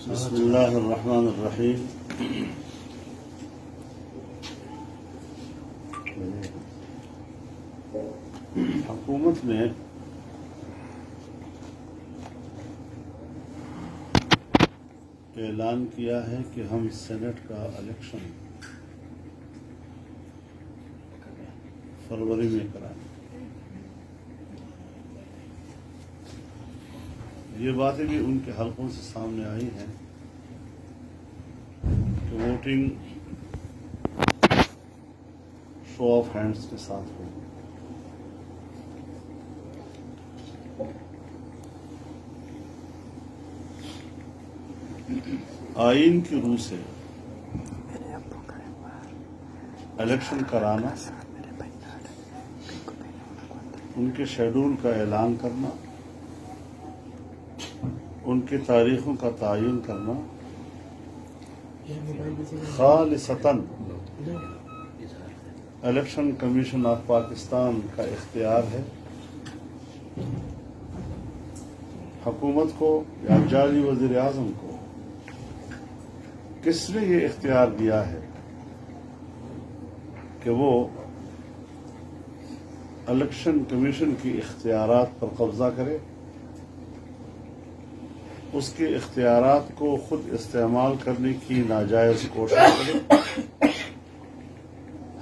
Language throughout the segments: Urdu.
بسم اللہ الرحمن الرحیم۔ حکومت نے اعلان کیا ہے کہ ہم سینٹ کا الیکشن فروری میں کرائیں۔ یہ باتیں بھی ان کے حلقوں سے سامنے آئی ہیں کہ ووٹنگ شو آف ہینڈز کے ساتھ ہوگی۔ آئین کی روح سے الیکشن کرانا، ان کے شیڈول کا اعلان کرنا، ان کی تاریخوں کا تعین کرنا خالصتاً الیکشن کمیشن آف پاکستان کا اختیار ہے۔ حکومت کو یا جعلی وزیر اعظم کو کس نے یہ اختیار دیا ہے کہ وہ الیکشن کمیشن کی اختیارات پر قبضہ کرے، اس کے اختیارات کو خود استعمال کرنے کی ناجائز کوشش کرے؟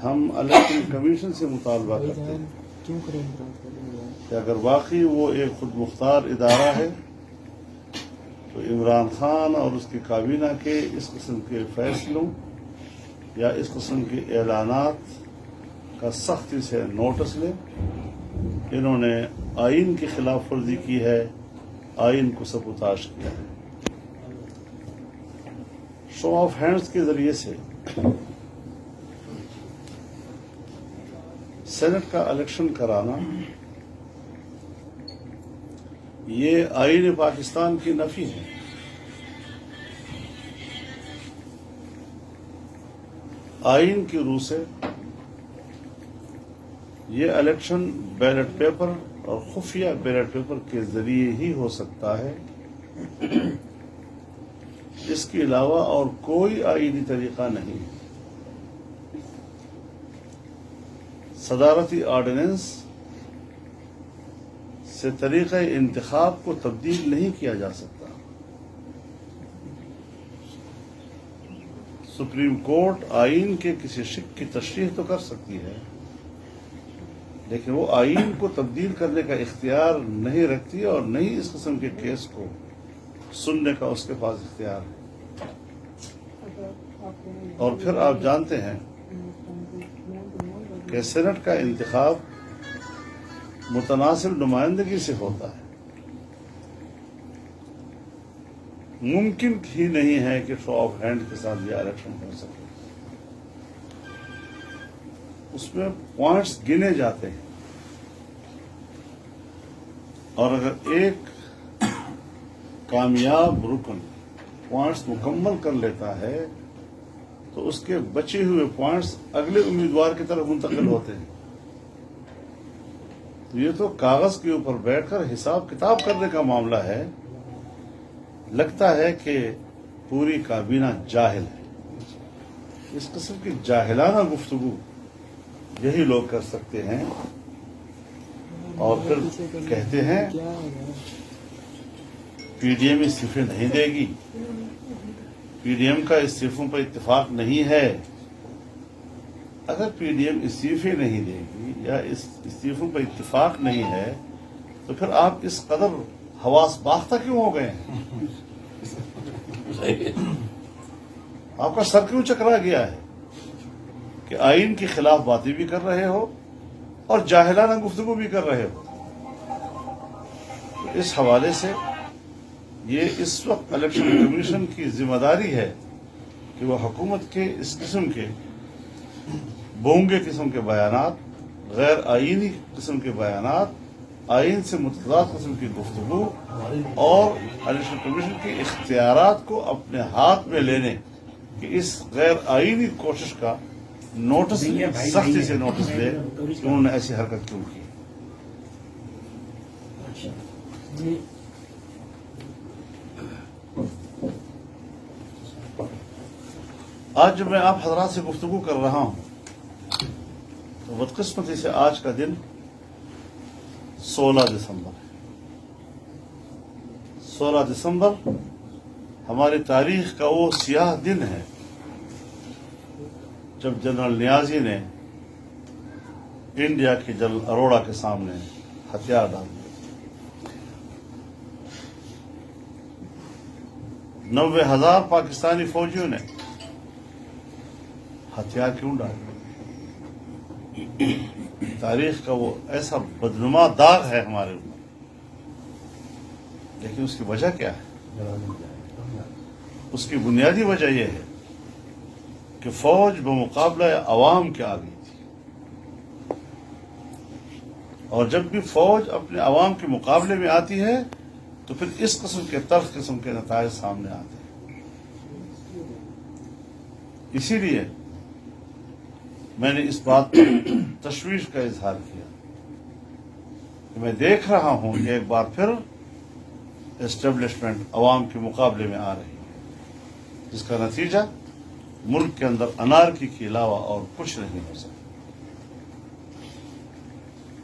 ہم الیکشن کمیشن سے مطالبہ کرتے ہیں کہ اگر واقعی وہ ایک خود مختار ادارہ ہے تو عمران خان اور اس کی کابینہ کے اس قسم کے فیصلوں یا اس قسم کے اعلانات کا سختی سے نوٹس لیں۔ انہوں نے آئین کی خلاف ورزی کی ہے، آئین کو سبوتاژ کیا ہے۔ شو آف ہینڈز کے ذریعے سے سینٹ کا الیکشن کرانا یہ آئین پاکستان کی نفی ہے۔ آئین کی روح سے یہ الیکشن بیلٹ پیپر اور خفیہ بیلٹ پیپر کے ذریعے ہی ہو سکتا ہے۔ اس کے علاوہ اور کوئی آئینی طریقہ نہیں۔ صدارتی آرڈیننس سے طریقہ انتخاب کو تبدیل نہیں کیا جا سکتا۔ سپریم کورٹ آئین کے کسی شق کی تشریح تو کر سکتی ہے، لیکن وہ آئین کو تبدیل کرنے کا اختیار نہیں رکھتی اور نہیں اس قسم کے کیس کو سننے کا اس کے پاس اختیار ہے۔ اور پھر آپ جانتے ہیں کہ سینٹ کا انتخاب متناسب نمائندگی سے ہوتا ہے۔ ممکن ہی نہیں ہے کہ شو آف ہینڈ کے ساتھ یہ الیکشن ہو سکے۔ اس میں پوائنٹس گنے جاتے ہیں، اور اگر ایک کامیاب رکن پوائنٹس مکمل کر لیتا ہے تو اس کے بچے ہوئے پوائنٹس اگلے امیدوار کی طرف منتقل ہوتے ہیں۔ یہ تو کاغذ کے اوپر بیٹھ کر حساب کتاب کرنے کا معاملہ ہے۔ لگتا ہے کہ پوری کابینہ جاہل ہے۔ اس قسم کی جاہلانہ گفتگو یہی لوگ کر سکتے ہیں، اور پھر کہتے ہیں پی ڈی ایم استعفے نہیں دے گی، پی ڈی ایم کا استعفوں پر اتفاق نہیں ہے۔ اگر پی ڈی ایم استعفے نہیں دے گی یا اس استعفوں پر اتفاق نہیں ہے تو پھر آپ اس قدر حواس باختہ کیوں ہو گئے ہیں؟ آپ کا سر کیوں چکرا گیا ہے کہ آئین کی خلاف باتیں بھی کر رہے ہو اور جاہلانہ گفتگو بھی کر رہے ہو؟ تو اس حوالے سے یہ اس وقت الیکشن کمیشن کی ذمہ داری ہے کہ وہ حکومت کے اس قسم کے بونگے قسم کے بیانات، غیر آئینی قسم کے بیانات، آئین سے متضاد قسم کی گفتگو اور الیکشن کمیشن کے اختیارات کو اپنے ہاتھ میں لینے کہ اس غیر آئینی کوشش کا نوٹس سختی سے نوٹس لے کہ انہوں نے ایسی حرکت کیوں کی۔ آج جب میں آپ حضرات سے گفتگو کر رہا ہوں تو بدقسمتی سے آج کا دن 16 دسمبر ہے. 16 دسمبر ہماری تاریخ کا وہ سیاہ دن ہے جب جنرل نیازی نے انڈیا کے جنرل اروڑا کے سامنے ہتھیار ڈال دیے. 90,000 پاکستانی فوجیوں نے ہتھیار کیوں ڈالے؟ تاریخ کا وہ ایسا بدنما داغ ہے ہمارے اوپر، لیکن اس کی وجہ کیا ہے؟ اس کی بنیادی وجہ یہ ہے کہ فوج بمقابلہ عوام کے آ گئی تھی، اور جب بھی فوج اپنے عوام کے مقابلے میں آتی ہے تو پھر اس قسم کے تلخ قسم کے نتائج سامنے آتے ہیں. اسی لیے میں نے اس بات پر تشویش کا اظہار کیا کہ میں دیکھ رہا ہوں کہ ایک بار پھر اسٹیبلشمنٹ عوام کے مقابلے میں آ رہی ہے، جس کا نتیجہ ملک کے اندر انارکی کے علاوہ اور کچھ نہیں ہو سکتا.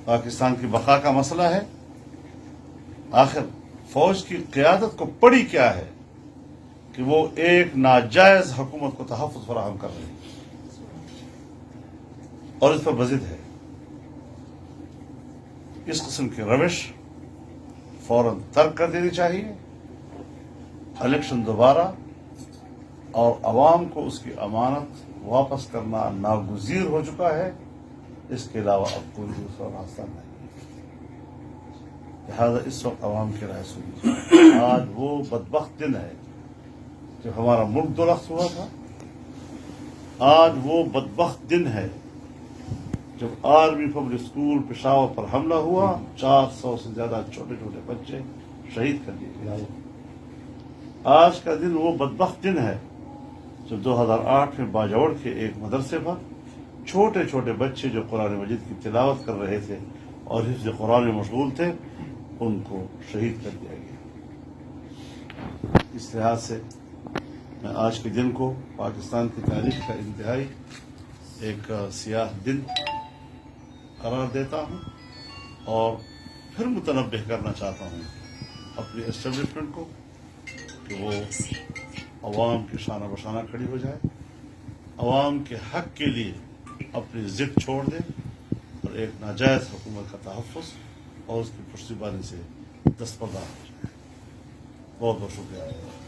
پاکستان کی بقا کا مسئلہ ہے. آخر فوج کی قیادت کو پڑی کیا ہے کہ وہ ایک ناجائز حکومت کو تحفظ فراہم کر رہی ہے اور اس پر بضد ہے. اس قسم کی روش فوراً ترک کر دینی چاہیے. الیکشن دوبارہ اور عوام کو اس کی امانت واپس کرنا ناگزیر ہو چکا ہے. اس کے علاوہ اب کوئی دوسرا راستہ نہیں. لہذا اس وقت عوام کی رائے سنی. آج وہ بدبخت دن ہے جب ہمارا ملک دو رخت ہوا تھا. آج وہ بدبخت دن ہے جب آرمی پبلک اسکول پشاور پر حملہ ہوا. 400 سے زیادہ چھوٹے چھوٹے بچے شہید کر دیے گئے. آج کا دن وہ بدبخت دن ہے جب 2008 میں باجوڑ کے ایک مدرسے پر چھوٹے چھوٹے بچے جو قرآن مجید کی تلاوت کر رہے تھے اور حفظ قرآن میں مشغول تھے ان کو شہید کر دیا گیا. اس لحاظ سے میں آج کے دن کو پاکستان کی تاریخ کا انتہائی ایک سیاہ دن قرار دیتا ہوں اور پھر متنبہ کرنا چاہتا ہوں اپنی اسٹیبلشمنٹ کو کہ وہ عوام کی شانہ بشانہ کھڑی ہو جائے، عوام کے حق کے لیے اپنی ضد چھوڑ دے اور ایک ناجائز حکومت کا تحفظ اور اس کی پشتیبانی سے دستبردار ہو جائے. بہت بہت شکریہ.